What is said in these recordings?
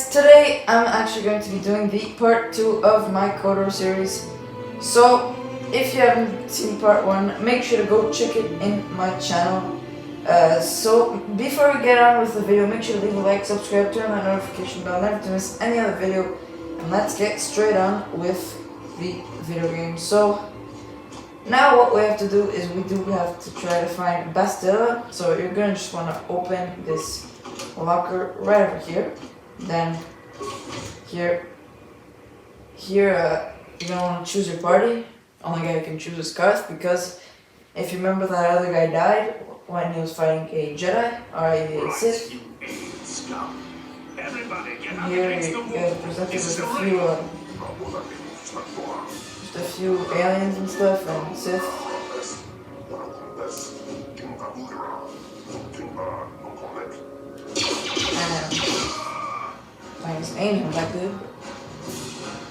guys, today I'm actually going to be doing the part 2 of my KOTOR series. So, if you haven't seen part 1, make sure to go check it in my channel. So, before we get on with the video, make sure to leave a like, subscribe, turn on that notification bell, never to miss any other video. And let's get straight on with the video game. So, now what we have to do is we do have to try to find Bastilla. So you're gonna just want to open this locker right over here. Then here you're gonna want to choose your party. Only guy who can choose is Karth, because if you remember, that other guy died when he was fighting a Jedi or a Sith. Here you guys presented with a few aliens and stuff, and Sith. And his aim was that good.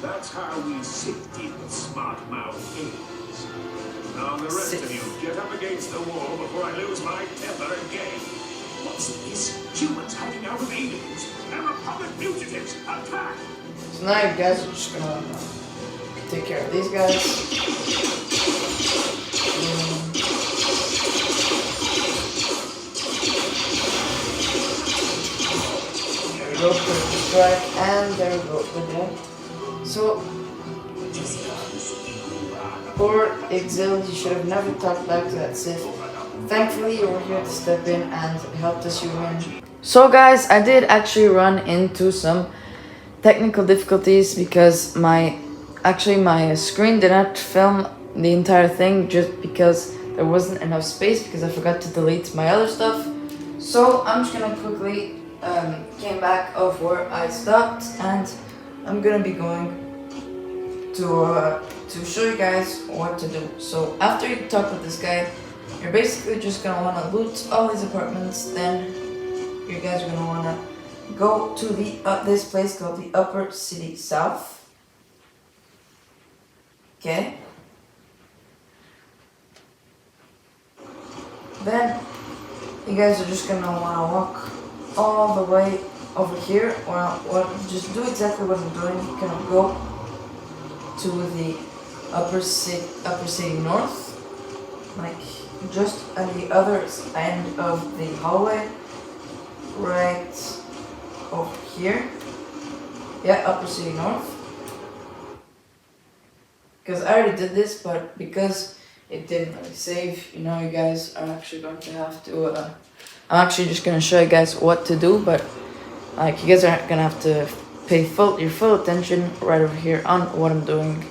That's how we sit in smart mouth games. Now the rest of you get up against the wall before I lose my temper again. What's this? Humans hiding out with aliens and Republic fugitives attack! So now you guys are just gonna take care of these guys. There we go, critical strike, and there we go, we're dead. So, poor Exil, you should have never talked back to that Sith. Thankfully, you were here to step in and helped us, you win. So guys, I did actually run into some technical difficulties because my screen did not film the entire thing, just because there wasn't enough space, because I forgot to delete my other stuff. So I'm just gonna quickly came back of where I stopped, and I'm gonna be going to show you guys what to do. So after you talk with this guy, you're basically just gonna wanna loot all these apartments. Then you guys are gonna wanna go to the this place called the Upper City South. Okay. Then you guys are just gonna wanna walk all the way over here, or just do exactly what I'm doing. You're gonna go to the Upper City North, like just at the other end of the hallway, right over here. Yeah, Upper City North. Because I already did this, but because it didn't really save, you know, you guys are actually going to have to, I'm actually just going to show you guys what to do, but like, you guys are going to have to pay your full attention right over here on what I'm doing.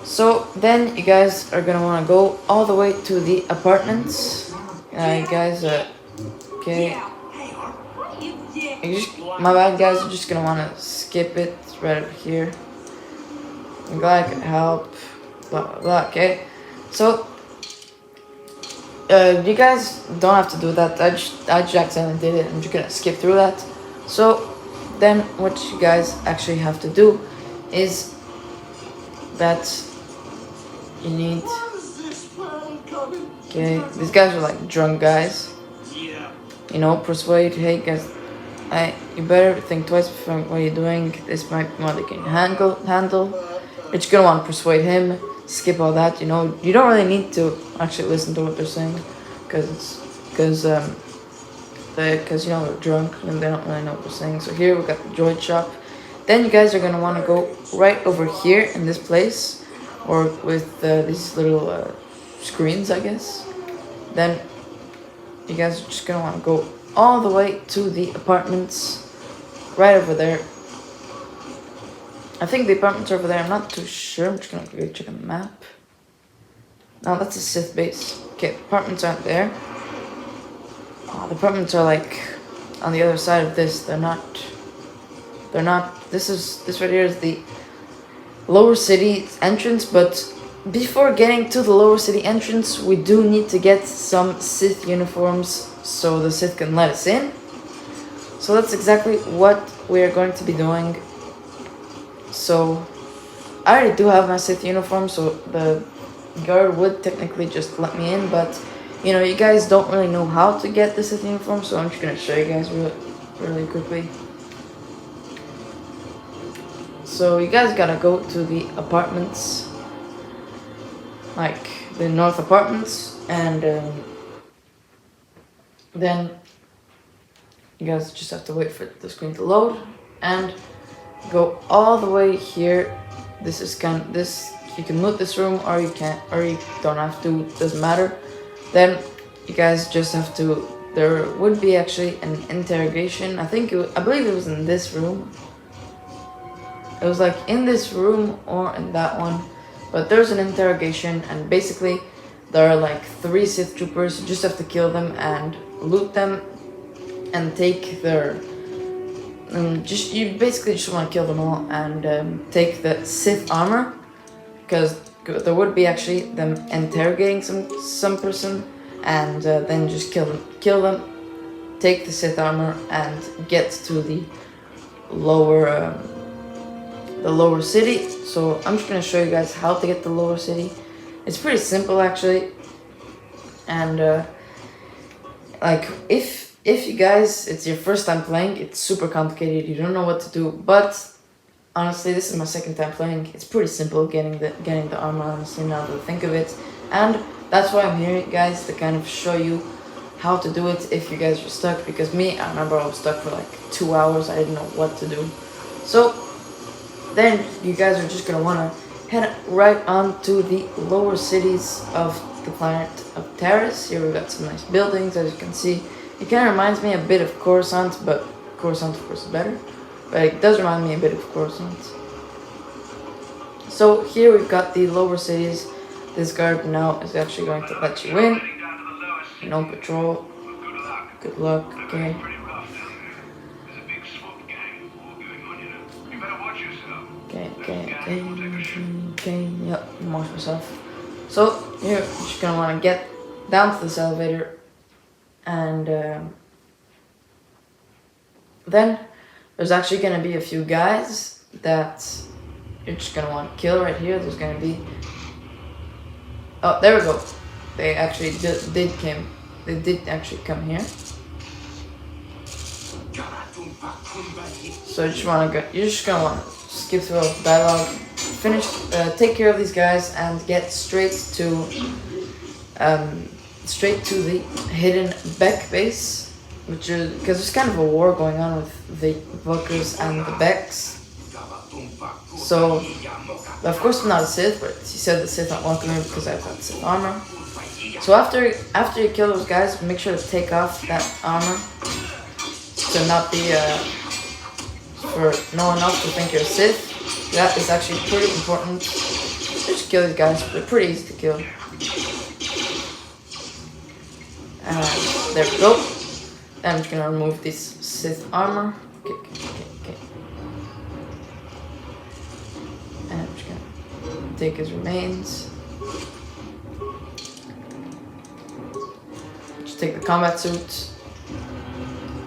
So then you guys are going to want to go all the way to the apartments. You guys, okay. My bad, guys, you're just going to want to skip it right over here. I'm glad I could help, blah blah blah, okay? So, you guys don't have to do that. I just accidentally did it. I'm just gonna skip through that. So, then what you guys actually have to do is that you need. Okay, these guys are like drunk guys. You know, persuade. Hey guys, you better think twice before what you're doing. This might be more they can handle. You're just gonna want to persuade him, skip all that, you know. You don't really need to actually listen to what they're saying, because you know, they're drunk and they don't really know what they're saying. So here we got the droid shop. Then you guys are gonna want to go right over here in this place, or with these little screens, I guess. Then you guys are just gonna want to go all the way to the apartments, right over there. I think the apartments are over there, I'm not too sure. I'm just gonna go check on the map. No, that's a Sith base. Okay, the apartments aren't there. Oh, the apartments are like on the other side of this. They're not, this right here is the lower city entrance, but before getting to the lower city entrance, we do need to get some Sith uniforms so the Sith can let us in. So that's exactly what we are going to be doing. So, I already do have my Sith uniform, so the guard would technically just let me in, but, you know, you guys don't really know how to get the Sith uniform, so I'm just gonna show you guys really quickly. So you guys gotta go to the apartments, like the north apartments, and then you guys just have to wait for the screen to load and go all the way here. This is this, you can loot this room or you can't, or you don't have to, doesn't matter. Then you guys just have to, there would be actually an interrogation. I believe it was in this room. It was like in this room or in that one, but there's an interrogation, and basically there are like 3 Sith troopers. You just have to kill them and loot them and take their you basically just want to kill them all and take the Sith armor, because there would be actually them interrogating some person, and then just kill them, take the Sith armor and get to the lower city. So I'm just gonna show you guys how to get the lower city. It's pretty simple actually, and like if you guys, it's your first time playing, it's super complicated, you don't know what to do, but honestly this is my second time playing. It's pretty simple getting the armor, honestly, now that I think of it, and that's why I'm here, guys, to kind of show you how to do it if you guys are stuck, because I remember I was stuck for like 2 hours, I didn't know what to do. So then you guys are just gonna wanna head right on to the lower cities of the planet of Taris. Here we've got some nice buildings, as you can see. It kind of reminds me a bit of Coruscant, but Coruscant of course is better. But it does remind me a bit of Coruscant. So here we've got the lower cities. This guard now is actually going to let you in. No patrol. Good luck, okay. Okay, yep, watch myself. So here, you're just gonna wanna get down to this elevator, and then there's actually gonna be a few guys that you're just gonna want to kill right here. There's gonna be, oh, there we go. They actually did actually come here. So you're just gonna want to skip through all the dialogue, finish, take care of these guys, and get straight to the hidden Beck base, which is because there's kind of a war going on with the Vulkars and the Becks. So, of course I'm not a Sith, but he said the Sith aren't welcome here because I've got Sith armor. So after you kill those guys, make sure to take off that armor to not be for no one else to think you're a Sith. That is actually pretty important. Just kill these guys, they're pretty easy to kill. And there we go. I'm just gonna remove this Sith armor. Okay. And I'm just gonna take his remains. Just take the combat suit.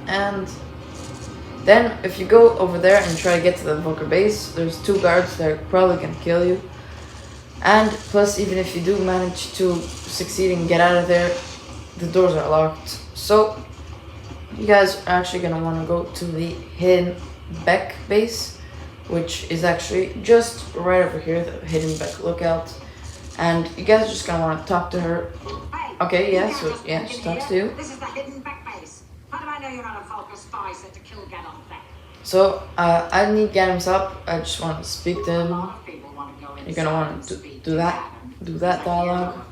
And then if you go over there and try to get to the Vulkar base, there's 2 guards that are probably gonna kill you. And plus, even if you do manage to succeed and get out of there, the doors are locked. So you guys are actually gonna want to go to the hidden Beck base, which is actually just right over here, the hidden Beck lookout. And you guys are just gonna want to talk to her. Okay, yeah, so yeah, she talks to you. This is the hidden Beck base. How do I know you're not a Vulkar spy sent to kill Ganon Beck? So I need Ganon's help. I just want to speak to him. You're gonna want to do that dialogue.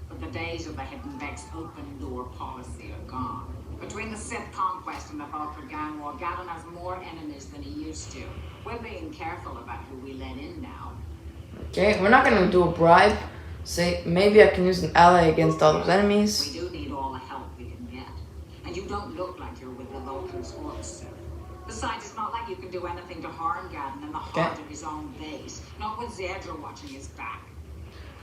But the days of the hidden Beck's open door policy are gone. Between the Sith conquest and the Vulkar gang war, Ganon has more enemies than he used to. We're being careful about who we let in now. Okay, we're not gonna do a bribe. Say maybe I can use an ally against all those enemies. We do need all the help we can get. And you don't look like you're with the Vulkars or the Sith. Besides, it's not like you can do anything to harm Ganon in the heart of his own base. Not with Zedra watching his back.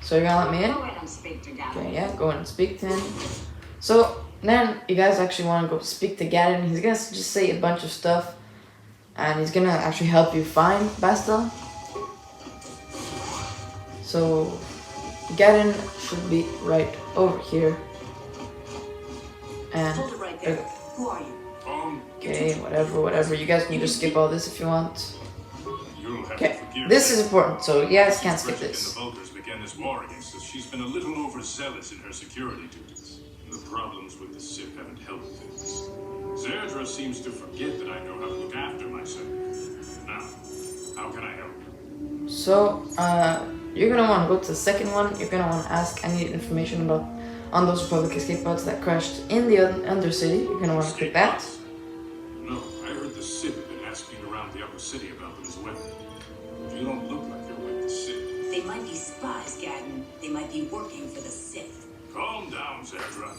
So you're gonna let me in? Go in and speak to Ganon. Okay, yeah, go in and speak to him. So then you guys actually want to go speak to Ganon. He's gonna just say a bunch of stuff, and he's gonna actually help you find Bastel. So Ganon should be right over here. And Hold it right there. Who are you? okay, whatever. You guys can just skip all this if you want. You'll have Okay, to forgive this me. is important, so you guys can't skip Breshik and this. the Vulkars began this war against us. She's been a little overzealous in her security duties. The problems with the Sith haven't helped things. Zerdra seems to forget that I know how to look after myself. Now, how can I help? So, you're gonna want to go to the second one. You're gonna want to ask any information about on those Republic escape pods that crashed in the Undercity. You're gonna want to click that. No, I heard the Sith have been asking around the upper city about them as well. You don't look like you're with the Sith. They might be spies, Gadden. They might be working for the Sith. Calm down, Zerdra.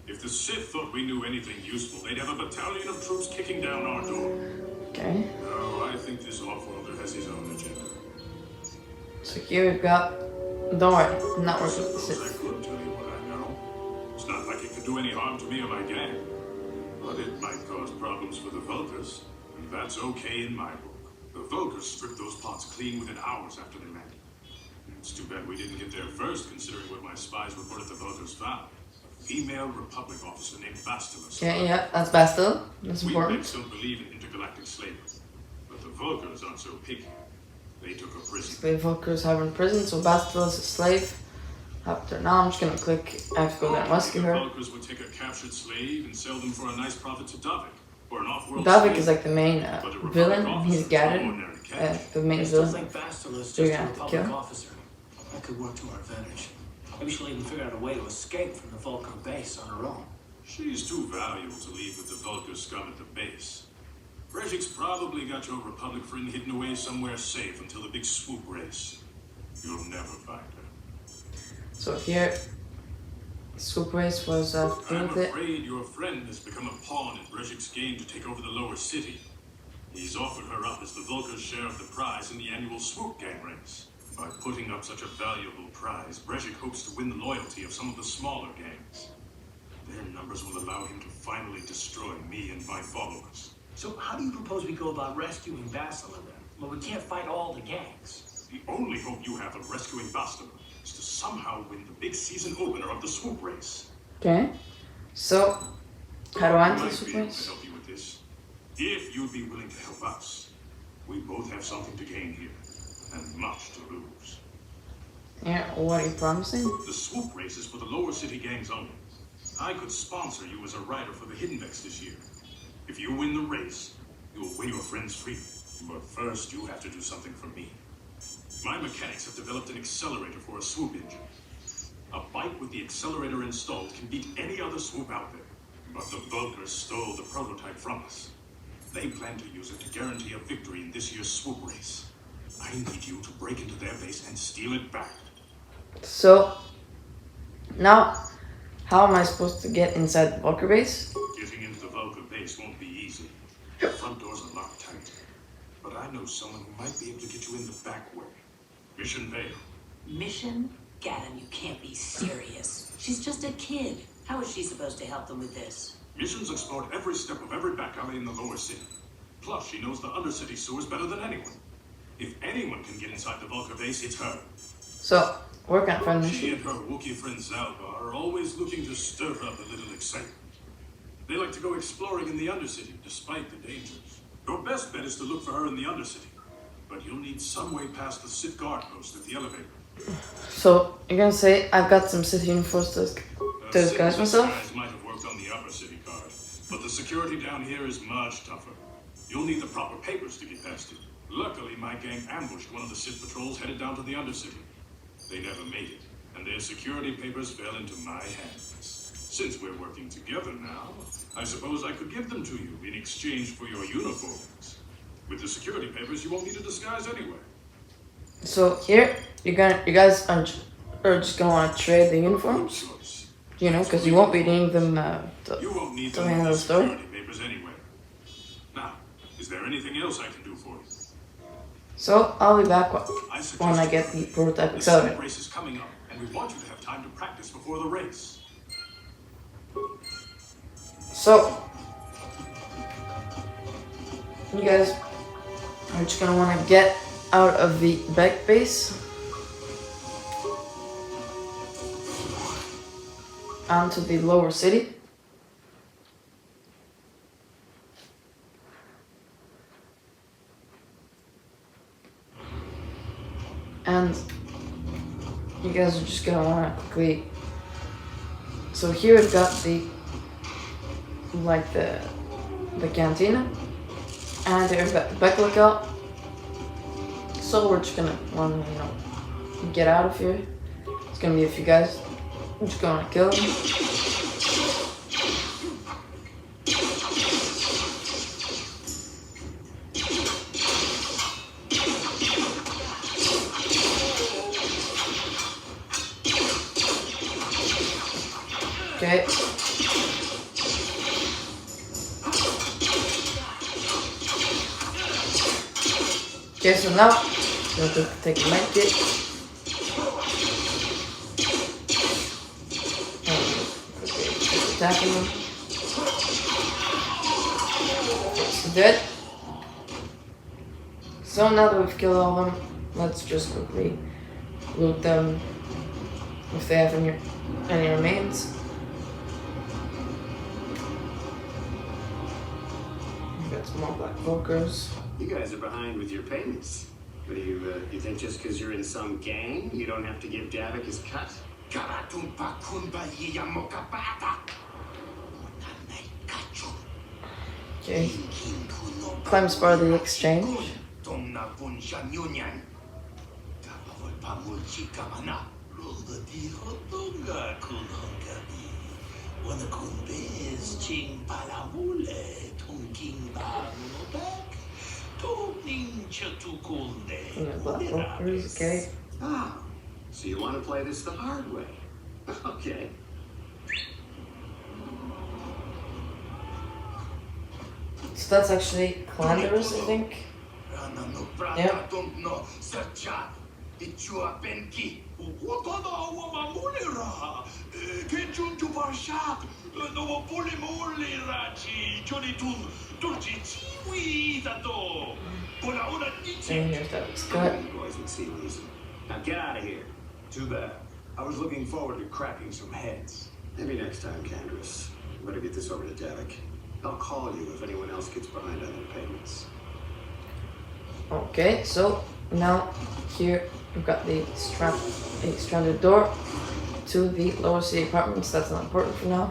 If the Sith thought we knew anything useful, they'd have a battalion of troops kicking down our door. Okay. No, I think this off-worlder has his own agenda. So here we've got. Don't worry, I'm not working with the Suppose I Sith. could tell you what I know. It's not like it could do any harm to me or my gang. But it might cause problems for the Vulkars, and that's okay in my book. The Vulkars stripped those pots clean within hours after they landed. It's too bad we didn't get there first, considering what my spies reported the Vulkars found. A female Republic officer named Bastila. Okay, yeah, that's Bastila. That's We important. Mechs don't believe in intergalactic slavery, but the Vulkars aren't so picky. They took a prisoner. Slave Vulkars have her in prison, so Bastila's a slave. After now, I'm just gonna click. I have to go there and rescue her. The Vulkars would take a captured slave and sell them for a nice profit to Davik, or an off-world Davik slave. is like the main villain, and he's Gadden, the main I still villain. think Bastila's So you're just a gonna have to Republic kill? officer. That could work to our advantage. Maybe she'll even figure out a way to escape from the Vulcan base on her own. She's too valuable to leave with the Vulkar scum at the base. Breshik's probably got your Republic friend hidden away somewhere safe until the big swoop race. You'll never find her. So here, Swoop Race was I'm with it. afraid your friend has become a pawn in Breshik's game to take over the lower city. He's offered her up as the Vulkar's share of the prize in the annual swoop gang race. By putting up such a valuable prize, Breshik hopes to win the loyalty of some of the smaller gangs. Their numbers will allow him to finally destroy me and my followers. So how do you propose we go about rescuing Bastila then? Well, we can't fight all the gangs. The only hope you have of rescuing Bastila is to somehow win the big season opener of the swoop race. Okay. So, how do I enter the might Swoop be able to Race? help you with this. If you'd be willing to help us, we both have something to gain here, and much to lose. Yeah, what are you promising? The swoop race is for the lower city gangs only. I could sponsor you as a rider for the Hidden Vex this year. If you win the race, you'll win your friend's freedom. But first, you have to do something for me. My mechanics have developed an accelerator for a swoop engine. A bike with the accelerator installed can beat any other swoop out there. But the Vulkars stole the prototype from us. They plan to use it to guarantee a victory in this year's swoop race. I need you to break into their base and steal it back. So, now, how am I supposed to get inside the Vulkar base? Getting into the Vulkar base won't be easy. The front doors are locked tight. But I know someone who might be able to get you in the back way. Mission Vale. Mission? Gadden, you can't be serious. She's just a kid. How is she supposed to help them with this? Mission's explored every step of every back alley in the lower city. Plus, she knows the undercity sewers better than anyone. If anyone can get inside the Vulkar base, it's her. So, we're gonna find She mission. and her Wookiee friend Zalba are always looking to stir up a little excitement. They like to go exploring in the Undercity, despite the dangers. Your best bet is to look for her in the Undercity. But you'll need some way past the Sith guard post at the elevator. So, you're gonna say I've got some Sith uniforms to disguise myself? Guys might have worked on the upper city guard, but the security down here is much tougher. You'll need the proper papers to get past it. Luckily, my gang ambushed one of the Sith patrols headed down to the Undercity. They never made it, and their security papers fell into my hands. Since we're working together now, I suppose I could give them to you in exchange for your uniforms. With the security papers, you won't need a disguise anyway. So, here, you guys are just gonna wanna trade the Good uniforms? choice. You know, because you won't be needing them You won't need to them handle with the the store. security papers anyway. Now, is there anything else I can do for you? So, I'll be back I suggest when I get the prototype the accelerator. Senate race is coming up, and we want you to have time to practice before the race. So, you guys are just gonna wanna get out of the back base onto the lower city. guys are just gonna wanna quickly. So here we've got the cantina, and here's the back lookout. So we're just gonna wanna get out of here. It's gonna be a few guys. I'm just gonna kill them. Okay. Okay, so now we're going to take a med kit. Okay, attacking them. It's dead. So now that we've killed all of them, let's just quickly loot them if they have any remains. Got some more black volkers. You guys are behind with your payments. What do you think just because you're in some gang, you don't have to give Davik his cut? Okay. Claims for the exchange. Black walkers, okay. Ah, so you want to play this the hard way? Okay. So that's actually Taris, I think. Yeah. And here's that cut. Now get out of here. Too bad. I was looking forward to cracking some heads. Maybe next time, Candace. Better get this over to Davik. I'll call you if anyone else gets behind on their payments. Okay, so now here we've got the stranded door to the lower city apartments. That's not important for now.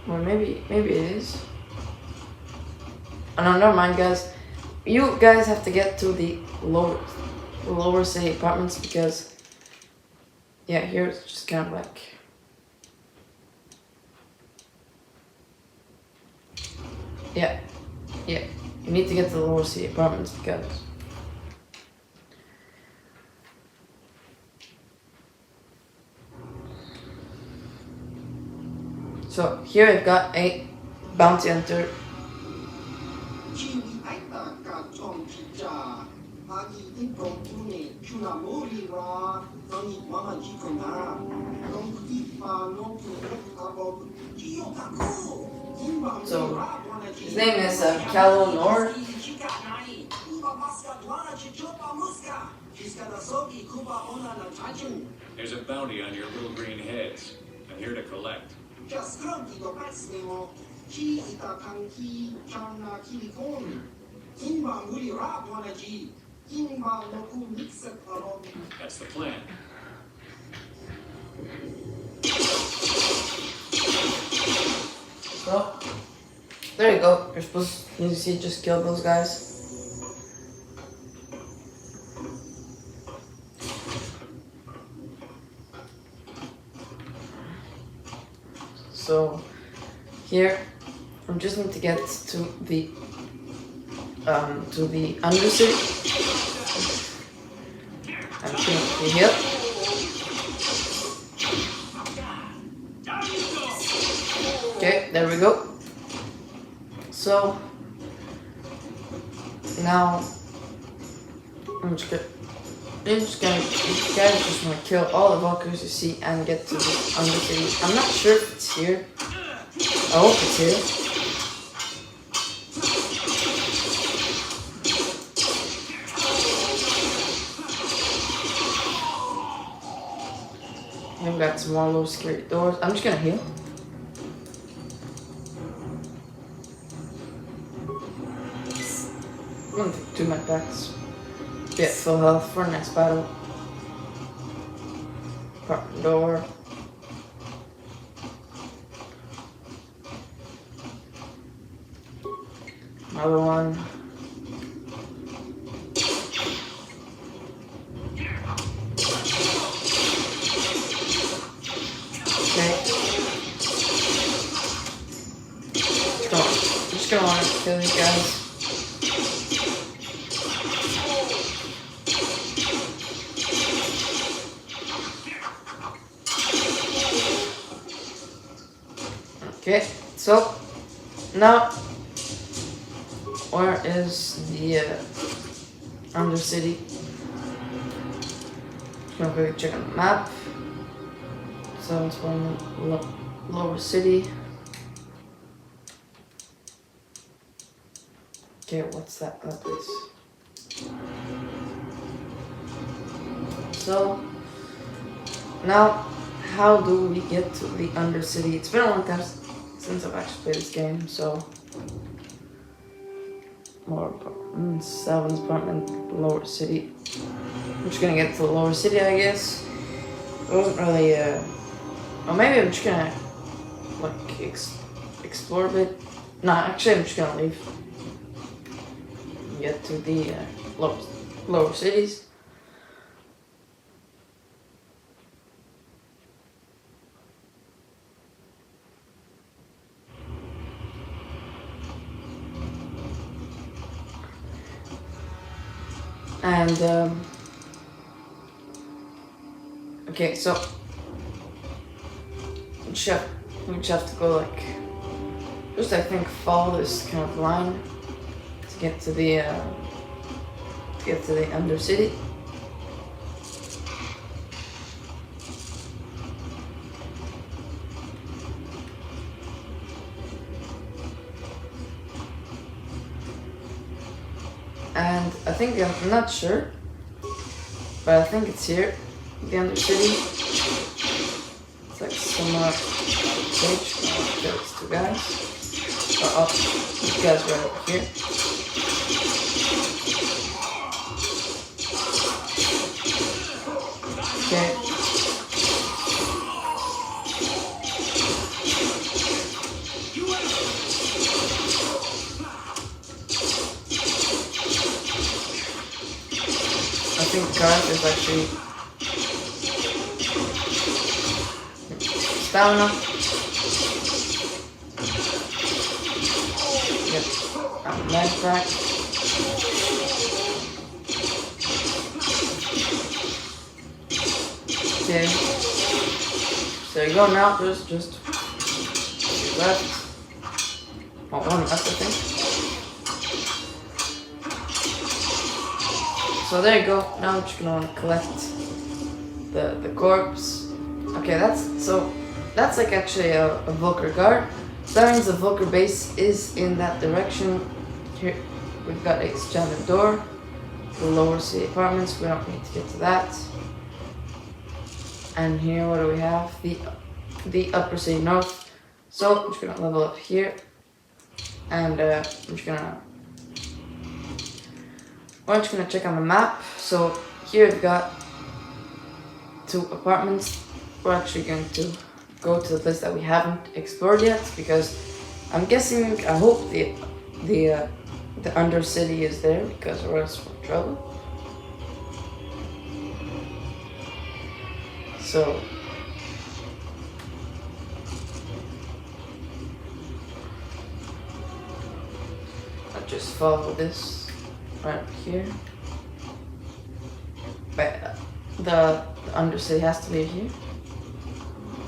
Or maybe it is. Oh no, never mind, guys. You guys have to get to the lower city apartments because yeah, here it's just kind of like yeah. You need to get to the lower city apartments because so here I've got a bounty hunter. So his name is KOTOR. There's a bounty on your little green heads. I'm here to collect. That's the plan. So there you go. You're supposed to see just kill those guys. So here we just need to get to the undercity. I'm going to heal. Okay, there we go. So now I'm just gonna you guys just want to kill all the walkers you see and get to the undercity. I'm not sure if it's here. I hope it's here. I've got some more low security doors. I'm just gonna heal. I'm gonna take 2 med packs. get full health for next battle. Apartment door. Another one. Okay. Just gonna want to kill these guys. Okay, so now where is the Undercity? Just gonna quickly check on the map. So it's one lower city. Okay, what's that place? So now, how do we get to the Undercity? It's been a long time since I've actually played this game, so more apartments, 7's apartment, lower city. I'm just gonna get to the lower city, I guess. It wasn't really, or maybe I'm just gonna like explore a bit. Nah, actually, I'm just gonna leave. Get to the lower cities. And okay, so we just have to go like just I think follow this kind of line to get to the Undercity. And I think, I'm not sure, but I think it's here, the Undercity. It's like somewhere page. Oh, there's two guys. Oh, these guys right over here. Okay. I think the card is actually stamina. Yep, med pack. Okay. So there you go now, there's just left. Oh, one left, I think. So there you go. Now I'm just gonna collect the corpse. Okay, that's like actually a Volker guard. So that means the Volker base is in that direction. Here we've got a extended door. The lower city apartments. We don't need to get to that. And here, what do we have? The upper city north. So I'm just gonna level up here, and I'm just gonna. We're just gonna check on the map. So here we've got 2 apartments. We're actually going to go to the place that we haven't explored yet because I'm guessing, I hope the Undercity is there because or else we're in trouble. So I'll just follow this right up here. But the Undercity has to be here.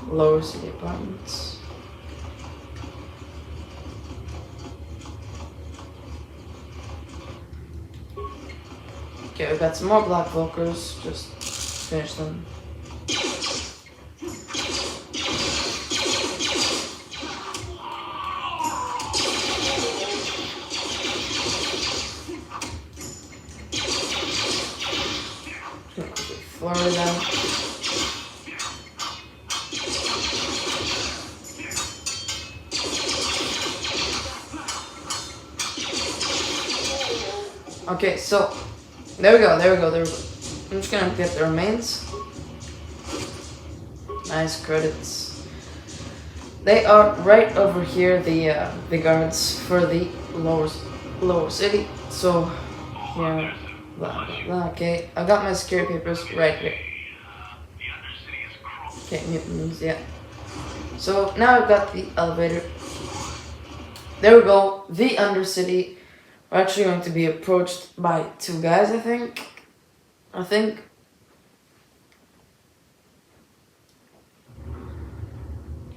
Lower city apartments. Okay, we've got some more black Volkers. Just finish them. Florida. Okay, so There we go, there we go, there we go. I'm just gonna get the remains. Nice credits. They are right over here, the guards for the lower city. So here, blah, blah, blah. Okay, I got my security papers right here. Okay, mutants, yeah. So now I've got the elevator. There we go, the Undercity. We're actually going to be approached by two guys, I think.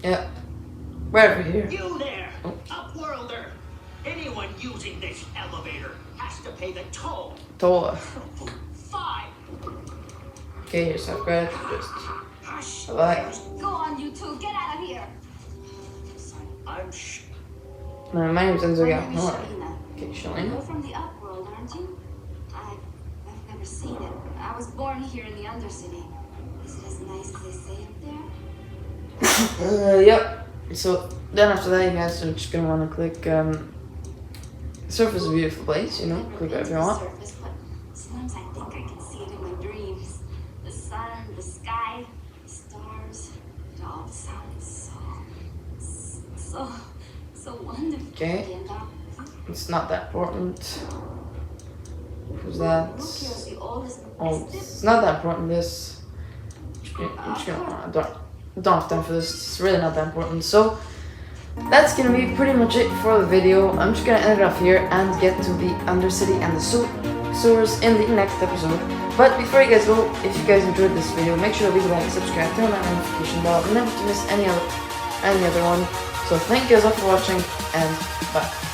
Yeah, right over here. You there, Upworlder! Anyone using this elevator has to pay the toll. Toa. 5. Okay, here's some credit. Just Hush. bye. Go on, you two. Get out of here. I'm No, my name's Enzo. My Yeah, name is hold on. Shalina. Okay, You're Shalina. from the Upworld, aren't you? I've never seen it. I was born here in the Undercity. Is it as nice as they say up there? Yep. So then after that, you guys are just gonna want to click. Surface is a beautiful place, you know. I've Click never that if been you to the want. surface, but sometimes I think I can see it in my dreams. The sun, the sky, the stars. It all sounds so wonderful. Okay. It's not that important. Who's that? Look, here's the oldest and Oh, bestest. it's not that important. This. I'm just gonna. I don't have time for this. It's really not that important. So that's gonna be pretty much it for the video. I'm just gonna end it off here and get to the Undercity and the sewers in the next episode. But before you guys go, if you guys enjoyed this video, make sure to leave a like, subscribe, turn on that notification bell, and never to miss any other one. So thank you guys all for watching, and bye.